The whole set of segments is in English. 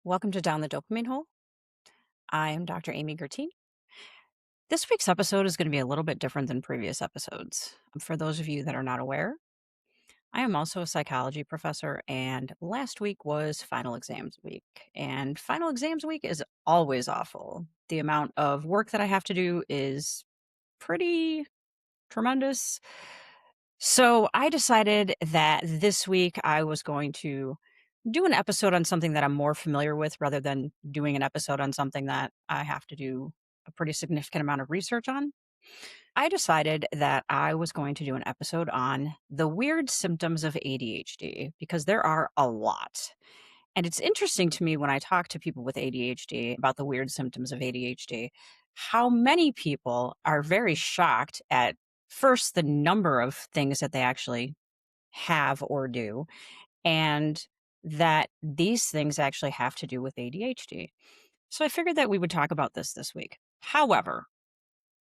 Welcome to Down the Dopamine Hole. I am Dr. Amy Guertin. This week's episode is going to be a little bit different than previous episodes. For those of you that are not aware, I am also a psychology professor, and last week was final exams week. And final exams week is always awful. The amount of work that I have to do is pretty tremendous. So I decided that this week I was going to do an episode on something that I'm more familiar with rather than doing an episode on something that I have to do a pretty significant amount of research on. I decided that I was going to do an episode on the weird symptoms of ADHD because there are a lot. And it's interesting to me when I talk to people with ADHD about the weird symptoms of ADHD, how many people are very shocked at first the number of things that they actually have or do, and that these things actually have to do with ADHD. So I figured that we would talk about this week. However,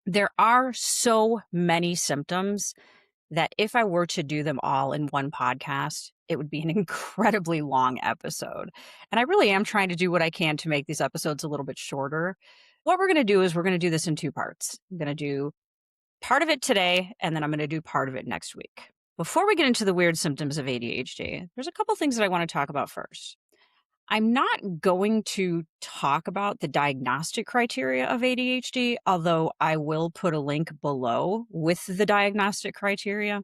there are so many symptoms that if I were to do them all in one podcast, it would be an incredibly long episode. And I really am trying to do what I can to make these episodes a little bit shorter. What we're going to do is we're going to do this in two parts. I'm going to do part of it today, and then I'm going to do part of it next week. Before we get into the weird symptoms of ADHD, there's a couple things that I want to talk about first. I'm not going to talk about the diagnostic criteria of ADHD, although I will put a link below with the diagnostic criteria.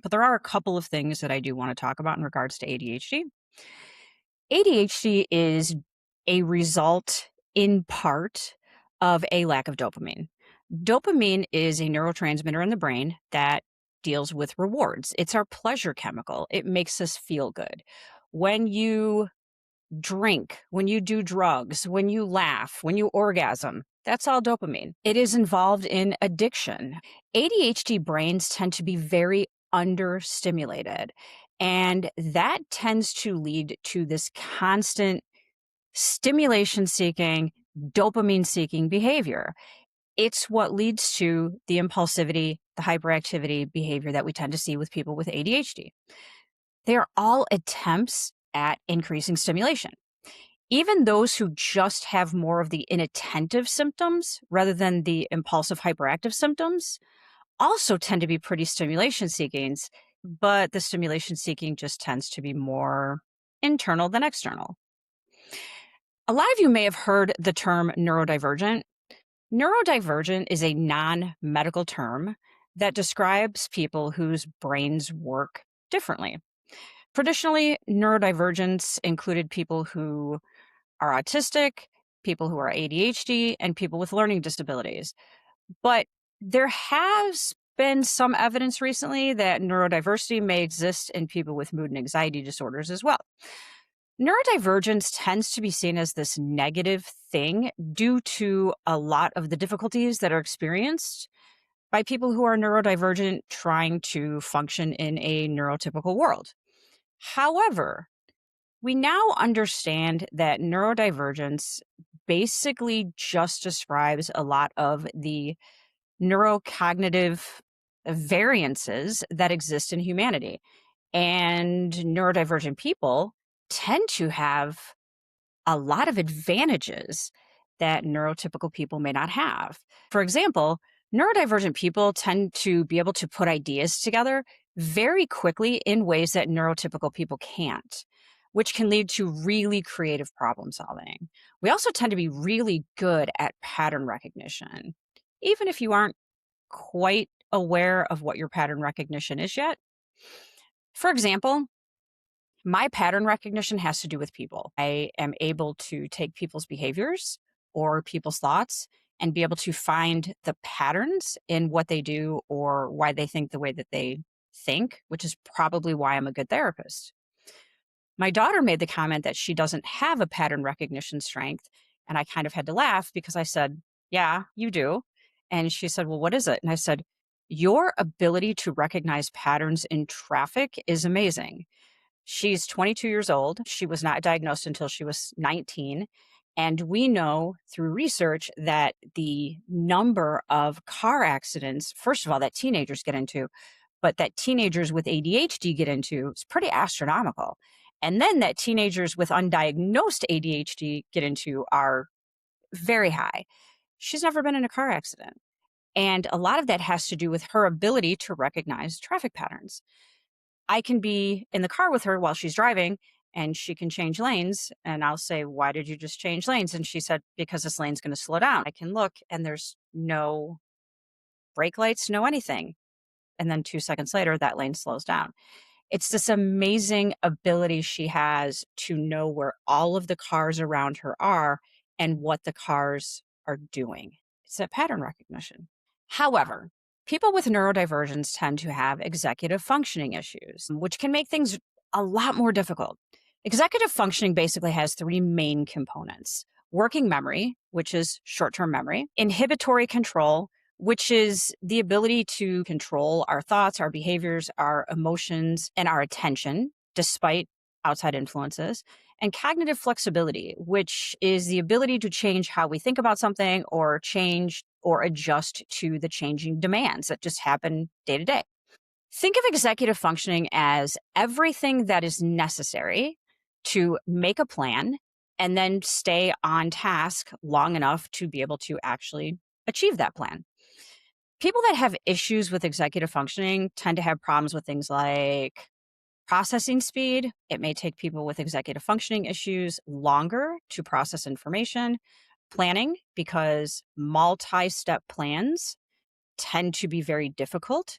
But there are a couple of things that I do want to talk about in regards to ADHD. ADHD is a result in part of a lack of dopamine. Dopamine is a neurotransmitter in the brain that deals with rewards. It's our pleasure chemical. It makes us feel good. When you drink, when you do drugs, when you laugh, when you orgasm, that's all dopamine. It is involved in addiction. ADHD brains tend to be very understimulated, and that tends to lead to this constant stimulation seeking, dopamine seeking behavior. It's what leads to the impulsivity, the hyperactivity behavior that we tend to see with people with ADHD. They are all attempts at increasing stimulation. Even those who just have more of the inattentive symptoms rather than the impulsive hyperactive symptoms also tend to be pretty stimulation seeking, but the stimulation seeking just tends to be more internal than external. A lot of you may have heard the term neurodivergent. Neurodivergent is a non-medical term that describes people whose brains work differently. Traditionally, neurodivergence included people who are autistic, people who are ADHD, and people with learning disabilities. But there has been some evidence recently that neurodiversity may exist in people with mood and anxiety disorders as well. Neurodivergence tends to be seen as this negative thing due to a lot of the difficulties that are experienced by people who are neurodivergent trying to function in a neurotypical world. However, we now understand that neurodivergence basically just describes a lot of the neurocognitive variances that exist in humanity. And neurodivergent people tend to have a lot of advantages that neurotypical people may not have. For example, neurodivergent people tend to be able to put ideas together very quickly in ways that neurotypical people can't, which can lead to really creative problem solving. We also tend to be really good at pattern recognition. Even if you aren't quite aware of what your pattern recognition is yet. For example, my pattern recognition has to do with people. I am able to take people's behaviors or people's thoughts and be able to find the patterns in what they do or why they think the way that they think, which is probably why I'm a good therapist. My daughter made the comment that she doesn't have a pattern recognition strength, and I kind of had to laugh because I said, "Yeah, you do." And she said, "Well, what is it?" And I said, "Your ability to recognize patterns in traffic is amazing." She's 22 years old. She was not diagnosed until she was 19. And we know through research that the number of car accidents, first of all, that teenagers get into, but that teenagers with ADHD get into is pretty astronomical. And then that teenagers with undiagnosed ADHD get into are very high. She's never been in a car accident. And a lot of that has to do with her ability to recognize traffic patterns. I can be in the car with her while she's driving and she can change lanes. And I'll say, "Why did you just change lanes?" And she said, "Because this lane's going to slow down." I can look and there's no brake lights, no anything. And then 2 seconds later, that lane slows down. It's this amazing ability she has to know where all of the cars around her are and what the cars are doing. It's a pattern recognition. However, people with neurodivergence tend to have executive functioning issues, which can make things a lot more difficult. Executive functioning basically has three main components: working memory, which is short term memory, inhibitory control, which is the ability to control our thoughts, our behaviors, our emotions, and our attention despite outside influences, and cognitive flexibility, which is the ability to change how we think about something or change or adjust to the changing demands that just happen day to day. Think of executive functioning as everything that is necessary to make a plan and then stay on task long enough to be able to actually achieve that plan. People that have issues with executive functioning tend to have problems with things like processing speed. It may take people with executive functioning issues longer to process information. Planning, because multi-step plans tend to be very difficult.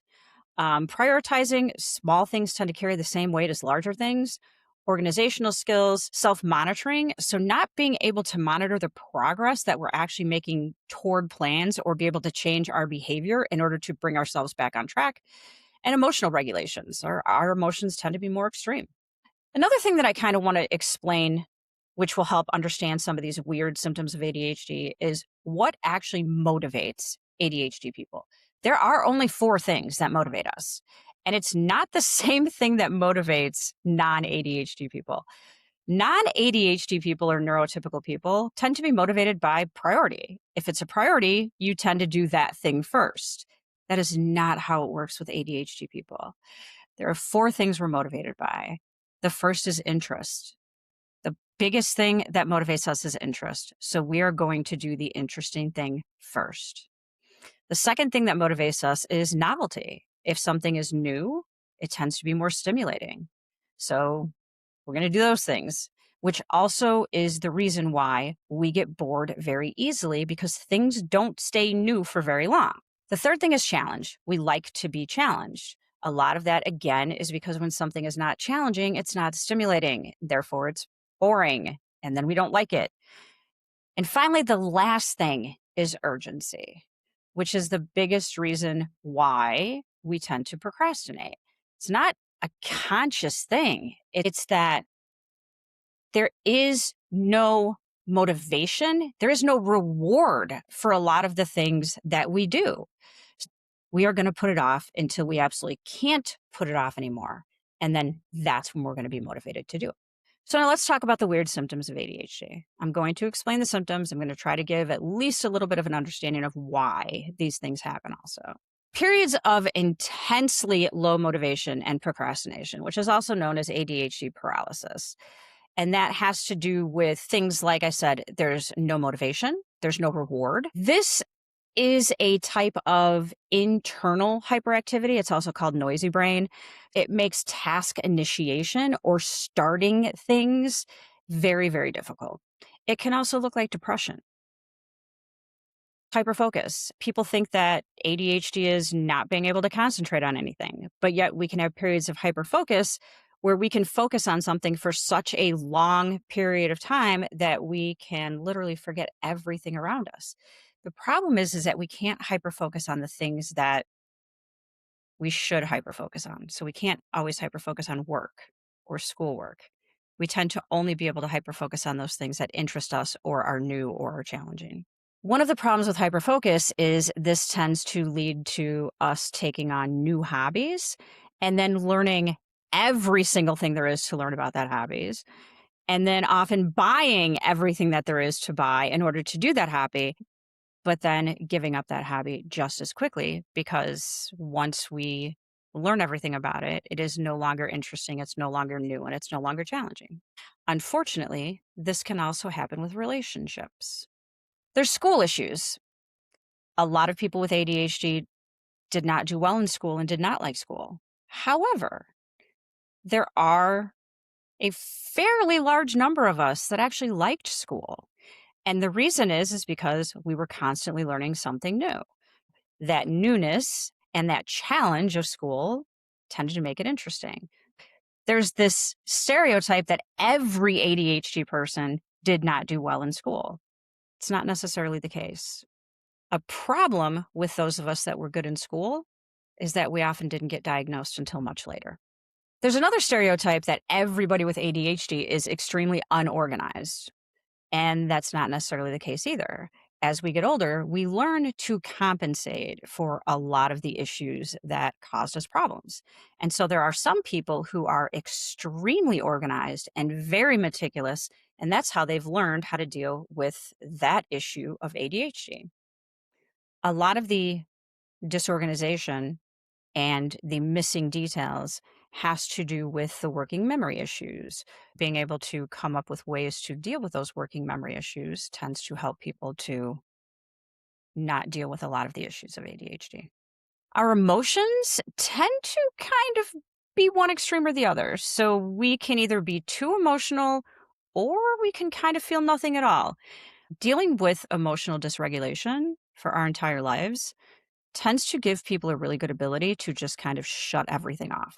Prioritizing, small things tend to carry the same weight as larger things. Organizational skills, self-monitoring. So not being able to monitor the progress that we're actually making toward plans or be able to change our behavior in order to bring ourselves back on track. And emotional regulations. Our emotions tend to be more extreme. Another thing that I kind of want to explain, which will help understand some of these weird symptoms of ADHD, is what actually motivates ADHD people. There are only four things that motivate us, and it's not the same thing that motivates non-ADHD people. Non-ADHD people or neurotypical people tend to be motivated by priority. If it's a priority, you tend to do that thing first. That is not how it works with ADHD people. There are four things we're motivated by. The first is interest. The biggest thing that motivates us is interest. So we are going to do the interesting thing first. The second thing that motivates us is novelty. If something is new, it tends to be more stimulating. So we're going to do those things, which also is the reason why we get bored very easily, because things don't stay new for very long. The third thing is challenge. We like to be challenged. A lot of that, again, is because when something is not challenging, it's not stimulating. Therefore, it's boring, and then we don't like it. And finally, the last thing is urgency, which is the biggest reason why we tend to procrastinate. It's not a conscious thing. It's that there is no motivation, there is no reward for a lot of the things that we do. We are going to put it off until we absolutely can't put it off anymore. And then that's when we're going to be motivated to do it. So now let's talk about the weird symptoms of ADHD. I'm going to explain the symptoms. I'm going to try to give at least a little bit of an understanding of why these things happen also. Periods of intensely low motivation and procrastination, which is also known as ADHD paralysis. And that has to do with things like I said, there's no motivation, there's no reward. This is a type of internal hyperactivity. It's also called noisy brain. It makes task initiation or starting things very, very difficult. It can also look like depression. Hyperfocus. People think that ADHD is not being able to concentrate on anything, but yet we can have periods of hyperfocus where we can focus on something for such a long period of time that we can literally forget everything around us. The problem is that we can't hyperfocus on the things that we should hyperfocus on. So we can't always hyperfocus on work or schoolwork. We tend to only be able to hyperfocus on those things that interest us or are new or are challenging. One of the problems with hyperfocus is this tends to lead to us taking on new hobbies and then learning every single thing there is to learn about that hobbies, and then often buying everything that there is to buy in order to do that hobby, but then giving up that hobby just as quickly because once we learn everything about it. It is no longer interesting, it's no longer new, and it's no longer challenging. Unfortunately, this can also happen with relationships. There's school issues. A lot of people with ADHD did not do well in school and did not like school. However, there are a fairly large number of us that actually liked school. And the reason is because we were constantly learning something new. That newness and that challenge of school tended to make it interesting. There's this stereotype that every ADHD person did not do well in school. It's not necessarily the case. A problem with those of us that were good in school is that we often didn't get diagnosed until much later. There's another stereotype that everybody with ADHD is extremely unorganized, and that's not necessarily the case either. As we get older, we learn to compensate for a lot of the issues that caused us problems. And so there are some people who are extremely organized and very meticulous, and that's how they've learned how to deal with that issue of ADHD. A lot of the disorganization and the missing details has to do with the working memory issues. Being able to come up with ways to deal with those working memory issues tends to help people to not deal with a lot of the issues of ADHD. Our emotions tend to kind of be one extreme or the other. So we can either be too emotional or we can kind of feel nothing at all. Dealing with emotional dysregulation for our entire lives tends to give people a really good ability to just kind of shut everything off.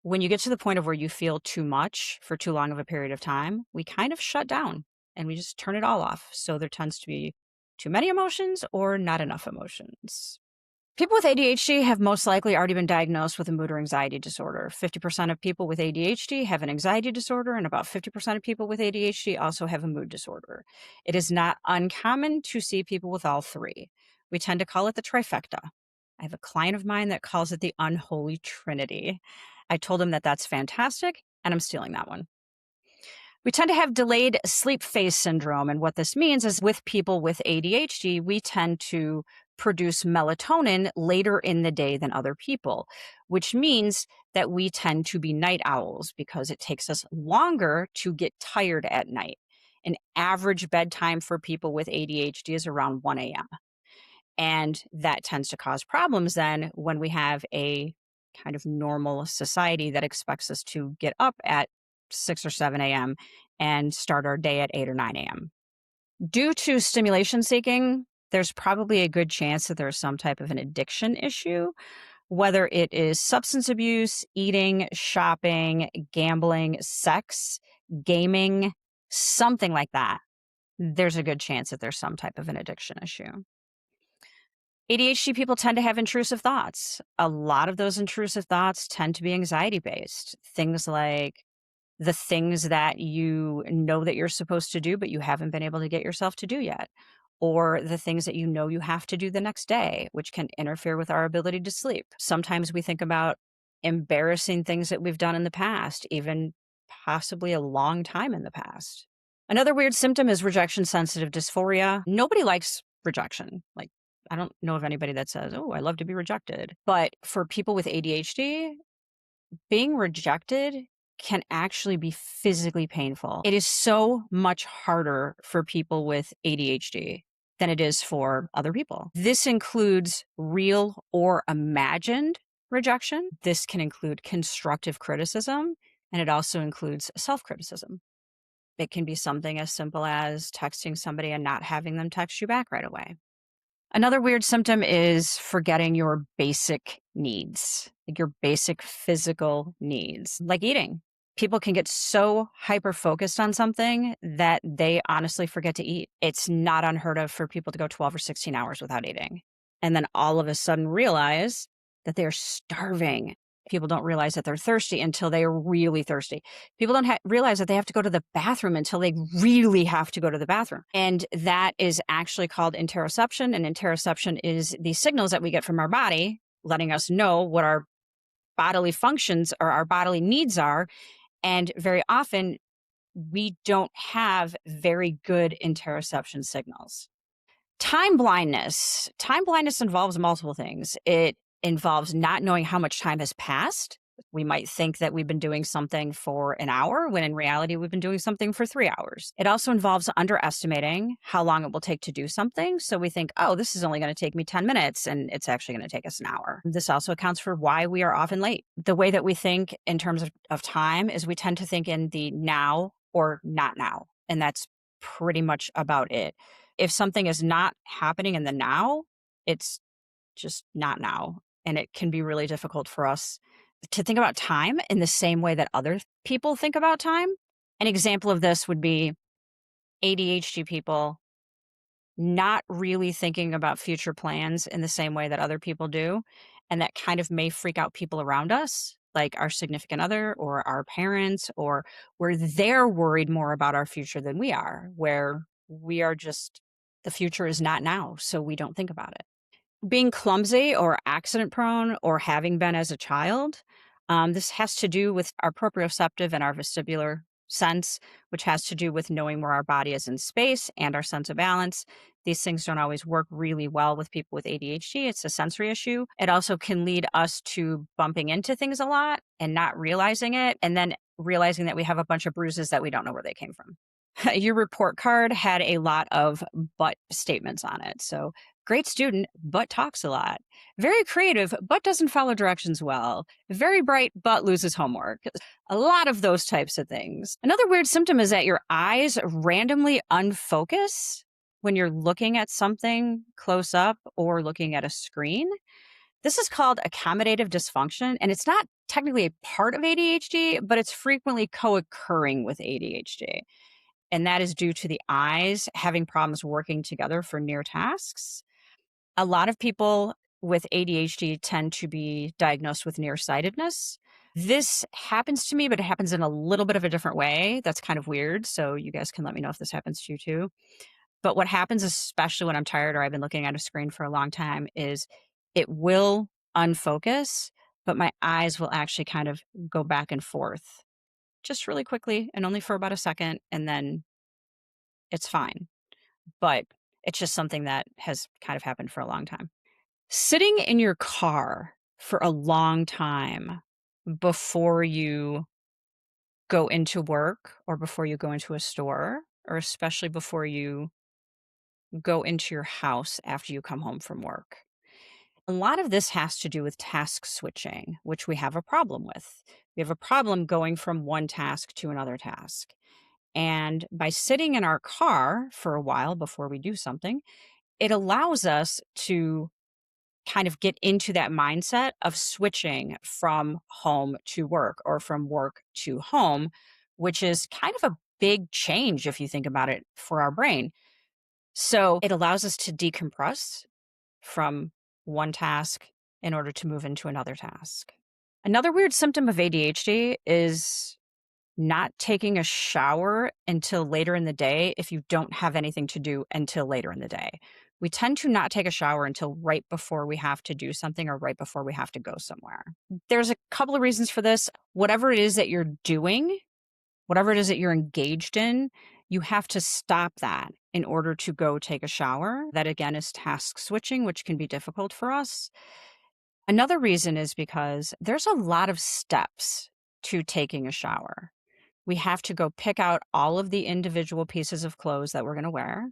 When you get to the point of where you feel too much for too long of a period of time, we kind of shut down and we just turn it all off. So there tends to be too many emotions or not enough emotions. People with ADHD have most likely already been diagnosed with a mood or anxiety disorder. 50% of people with ADHD have an anxiety disorder, and about 50% of people with ADHD also have a mood disorder. It is not uncommon to see people with all three. We tend to call it the trifecta. I have a client of mine that calls it the unholy trinity. I told him that that's fantastic, and I'm stealing that one. We tend to have delayed sleep phase syndrome. And what this means is with people with ADHD, we tend to produce melatonin later in the day than other people, which means that we tend to be night owls because it takes us longer to get tired at night. An average bedtime for people with ADHD is around 1 a.m. And that tends to cause problems then when we have a kind of normal society that expects us to get up at 6 or 7 a.m. and start our day at 8 or 9 a.m. Due to stimulation seeking, there's probably a good chance that there's some type of an addiction issue, whether it is substance abuse, eating, shopping, gambling, sex, gaming, something like that. There's a good chance that there's some type of an addiction issue. ADHD people tend to have intrusive thoughts. A lot of those intrusive thoughts tend to be anxiety based. Things like the things that you know that you're supposed to do, but you haven't been able to get yourself to do yet, or the things that you know you have to do the next day, which can interfere with our ability to sleep. Sometimes we think about embarrassing things that we've done in the past, even possibly a long time in the past. Another weird symptom is rejection sensitive dysphoria. Nobody likes rejection. Like, I don't know of anybody that says, oh, I love to be rejected. But for people with ADHD, being rejected can actually be physically painful. It is so much harder for people with ADHD than it is for other people. This includes real or imagined rejection. This can include constructive criticism, and it also includes self-criticism. It can be something as simple as texting somebody and not having them text you back right away. Another weird symptom is forgetting your basic needs, like your basic physical needs, like eating. People can get so hyper focused on something that they honestly forget to eat. It's not unheard of for people to go 12 or 16 hours without eating, and then all of a sudden realize that they're starving. People don't realize that they're thirsty until they are really thirsty. People don't realize that they have to go to the bathroom until they really have to go to the bathroom. And that is actually called interoception. And interoception is the signals that we get from our body letting us know what our bodily functions or our bodily needs are. And very often we don't have very good interoception signals. Time blindness. Time blindness involves multiple things. It involves not knowing how much time has passed. We might think that we've been doing something for an hour when in reality we've been doing something for 3 hours. It also involves underestimating how long it will take to do something. So we think, oh, this is only going to take me 10 minutes and it's actually going to take us an hour. This also accounts for why we are often late. The way that we think in terms of time is we tend to think in the now or not now. And that's pretty much about it. If something is not happening in the now, it's just not now. And it can be really difficult for us to think about time in the same way that other people think about time. An example of this would be ADHD people not really thinking about future plans in the same way that other people do. And that kind of may freak out people around us, like our significant other or our parents, or where they're worried more about our future than we are, where we are just, the future is not now, so we don't think about it. Being clumsy or accident prone or having been as a child, this has to do with our proprioceptive and our vestibular sense, which has to do with knowing where our body is in space and our sense of balance. These things don't always work really well with people with ADHD. It's a sensory issue. It also can lead us to bumping into things a lot and not realizing it, and then realizing that we have a bunch of bruises that we don't know where they came from. Your report card had a lot of but statements on it. So, great student, but talks a lot. Very creative, but doesn't follow directions well. Very bright, but loses homework. A lot of those types of things. Another weird symptom is that your eyes randomly unfocus when you're looking at something close up or looking at a screen. This is called accommodative dysfunction, and it's not technically a part of ADHD, but it's frequently co occurring with ADHD. And that is due to the eyes having problems working together for near tasks. A lot of people with ADHD tend to be diagnosed with nearsightedness. This happens to me, but it happens in a little bit of a different way. That's kind of weird. So you guys can let me know if this happens to you too. But what happens, especially when I'm tired or I've been looking at a screen for a long time, is it will unfocus, but my eyes will actually kind of go back and forth just really quickly and only for about a second. And then it's fine. But it's just something that has kind of happened for a long time. Sitting in your car for a long time before you go into work or before you go into a store, or especially before you go into your house after you come home from work. A lot of this has to do with task switching, which we have a problem with. We have a problem going from one task to another task. And by sitting in our car for a while before we do something, it allows us to kind of get into that mindset of switching from home to work or from work to home, which is kind of a big change if you think about it for our brain. So it allows us to decompress from one task in order to move into another task. Another weird symptom of ADHD is not taking a shower until later in the day if you don't have anything to do until later in the day. We tend to not take a shower until right before we have to do something or right before we have to go somewhere. There's a couple of reasons for this. Whatever it is that you're doing, whatever it is that you're engaged in, you have to stop that in order to go take a shower. That again is task switching, which can be difficult for us. Another reason is because there's a lot of steps to taking a shower. We have to go pick out all of the individual pieces of clothes that we're going to wear.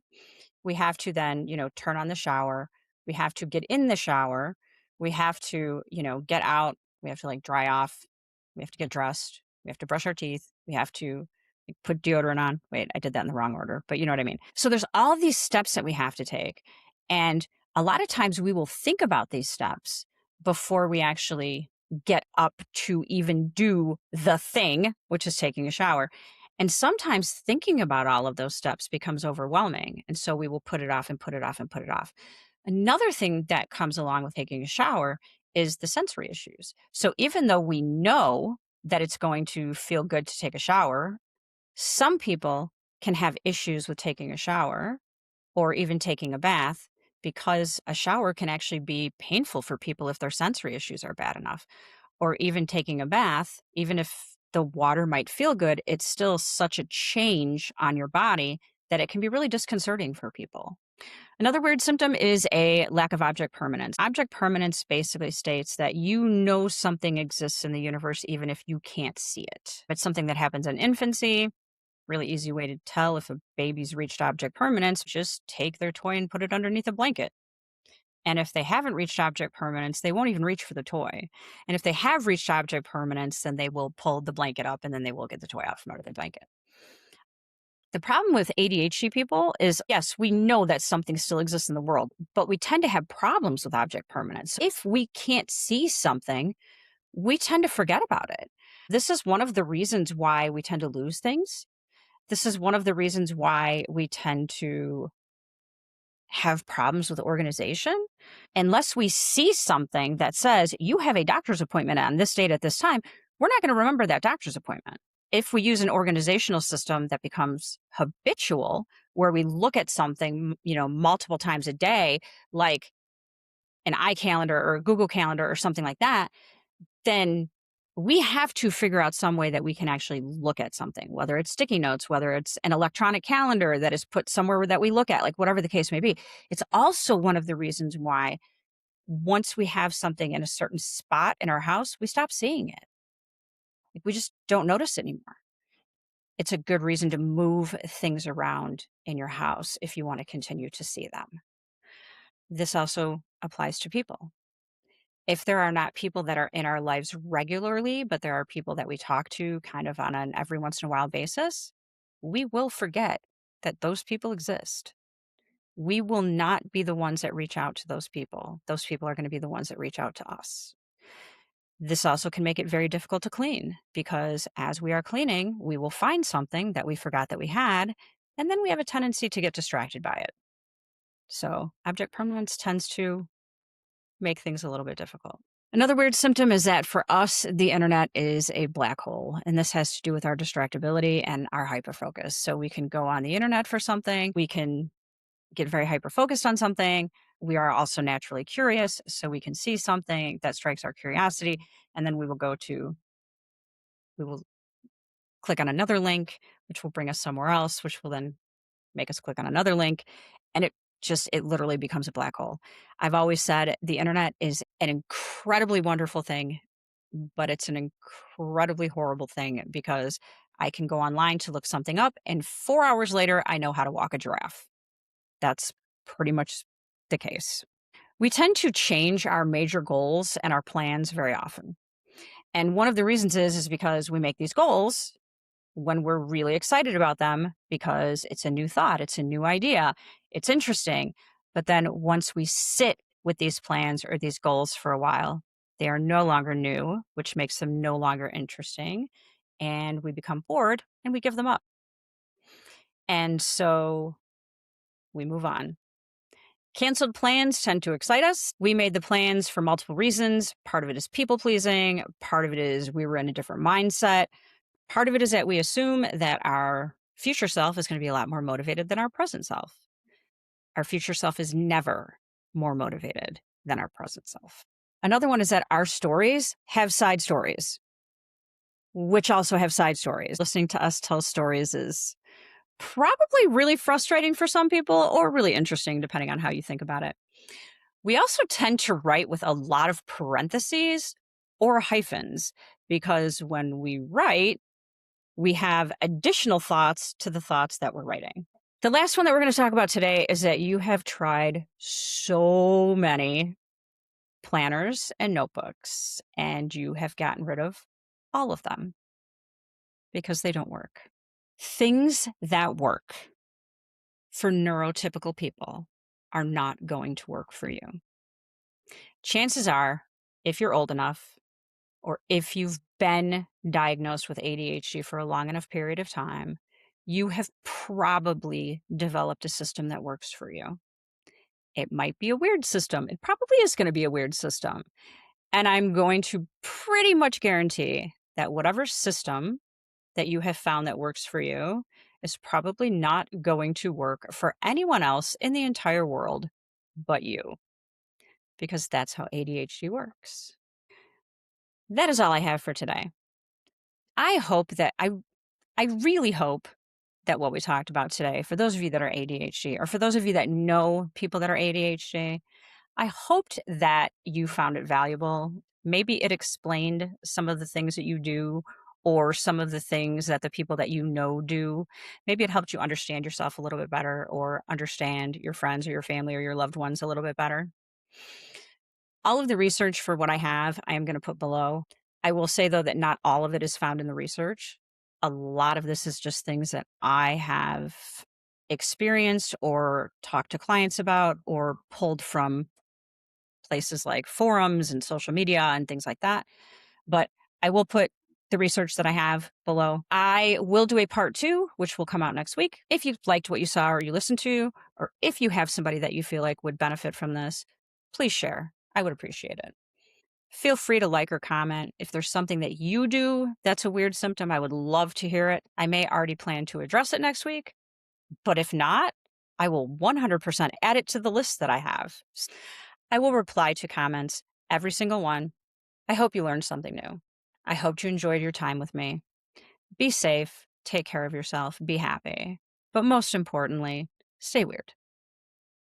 We have to then, turn on the shower. We have to get in the shower. We have to, get out. We have to dry off. We have to get dressed. We have to brush our teeth. We have to put deodorant on. Wait, I did that in the wrong order, but you know what I mean. So there's all of these steps that we have to take. And a lot of times we will think about these steps before we actually get up to even do the thing, which is taking a shower. And sometimes thinking about all of those steps becomes overwhelming. And so we will put it off and put it off and put it off. Another thing that comes along with taking a shower is the sensory issues. So even though we know that it's going to feel good to take a shower, some people can have issues with taking a shower or even taking a bath because a shower can actually be painful for people if their sensory issues are bad enough. Or even taking a bath, even if the water might feel good, it's still such a change on your body that it can be really disconcerting for people. Another weird symptom is a lack of object permanence. Object permanence basically states that you know something exists in the universe even if you can't see it. It's something that happens in infancy. Really easy way to tell if a baby's reached object permanence, just take their toy and put it underneath a blanket. And if they haven't reached object permanence, they won't even reach for the toy. And if they have reached object permanence, then they will pull the blanket up and then they will get the toy out from under the blanket. The problem with ADHD people is, yes, we know that something still exists in the world, but we tend to have problems with object permanence. If we can't see something, we tend to forget about it. This is one of the reasons why we tend to lose things. This is one of the reasons why we tend to have problems with organization. Unless we see something that says you have a doctor's appointment on this date at this time, we're not going to remember that doctor's appointment. If we use an organizational system that becomes habitual, where we look at something, multiple times a day, like an iCalendar or a Google Calendar or something like that, then we have to figure out some way that we can actually look at something, whether it's sticky notes, whether it's an electronic calendar that is put somewhere that we look at, like whatever the case may be. It's also one of the reasons why once we have something in a certain spot in our house, we stop seeing it. Like, we just don't notice it anymore. It's a good reason to move things around in your house if you want to continue to see them. This also applies to people. If there are not people that are in our lives regularly, but there are people that we talk to kind of on an every once in a while basis, we will forget that those people exist. We will not be the ones that reach out to those people. Those people are going to be the ones that reach out to us. This also can make it very difficult to clean because as we are cleaning, we will find something that we forgot that we had, and then we have a tendency to get distracted by it. So, object permanence tends to make things a little bit difficult. Another weird symptom is that for us, the internet is a black hole, and this has to do with our distractibility and our hyperfocus. So we can go on the internet for something, we can get very hyper-focused on something. We are also naturally curious, so we can see something that strikes our curiosity, and then we will click on another link, which will bring us somewhere else, which will then make us click on another link, and it literally becomes a black hole. I've always said the internet is an incredibly wonderful thing, but it's an incredibly horrible thing because I can go online to look something up, and 4 hours later, I know how to walk a giraffe. That's pretty much the case. We tend to change our major goals and our plans very often. And one of the reasons is because we make these goals when we're really excited about them because it's a new thought, it's a new idea, it's interesting. But then once we sit with these plans or these goals for a while, they are no longer new, which makes them no longer interesting. And we become bored and we give them up. And so we move on. Canceled plans tend to excite us. We made the plans for multiple reasons. Part of it is people pleasing. Part of it is we were in a different mindset. Part of it is that we assume that our future self is going to be a lot more motivated than our present self. Our future self is never more motivated than our present self. Another one is that our stories have side stories, which also have side stories. Listening to us tell stories is probably really frustrating for some people or really interesting, depending on how you think about it. We also tend to write with a lot of parentheses or hyphens because when we write, we have additional thoughts to the thoughts that we're writing. The last one that we're going to talk about today is that you have tried so many planners and notebooks and you have gotten rid of all of them because they don't work. Things that work for neurotypical people are not going to work for you. Chances are, if you're old enough, or if you've been diagnosed with ADHD for a long enough period of time, you have probably developed a system that works for you. It might be a weird system. It probably is going to be a weird system. And I'm going to pretty much guarantee that whatever system that you have found that works for you is probably not going to work for anyone else in the entire world but you, because that's how ADHD works. That is all I have for today. I really hope that what we talked about today, for those of you that are ADHD, or for those of you that know people that are ADHD, I hoped that you found it valuable. Maybe it explained some of the things that you do or some of the things that the people that you know do. Maybe it helped you understand yourself a little bit better or understand your friends or your family or your loved ones a little bit better. All of the research for what I have, I am going to put below. I will say, though, that not all of it is found in the research. A lot of this is just things that I have experienced or talked to clients about or pulled from places like forums and social media and things like that. But I will put the research that I have below. I will do a part two, which will come out next week. If you liked what you saw or you listened to, or if you have somebody that you feel like would benefit from this, please share. I would appreciate it. Feel free to like or comment. If there's something that you do that's a weird symptom, I would love to hear it. I may already plan to address it next week, but if not, I will 100% add it to the list that I have. I will reply to comments, every single one. I hope you learned something new. I hope you enjoyed your time with me. Be safe, take care of yourself, be happy. But most importantly, stay weird.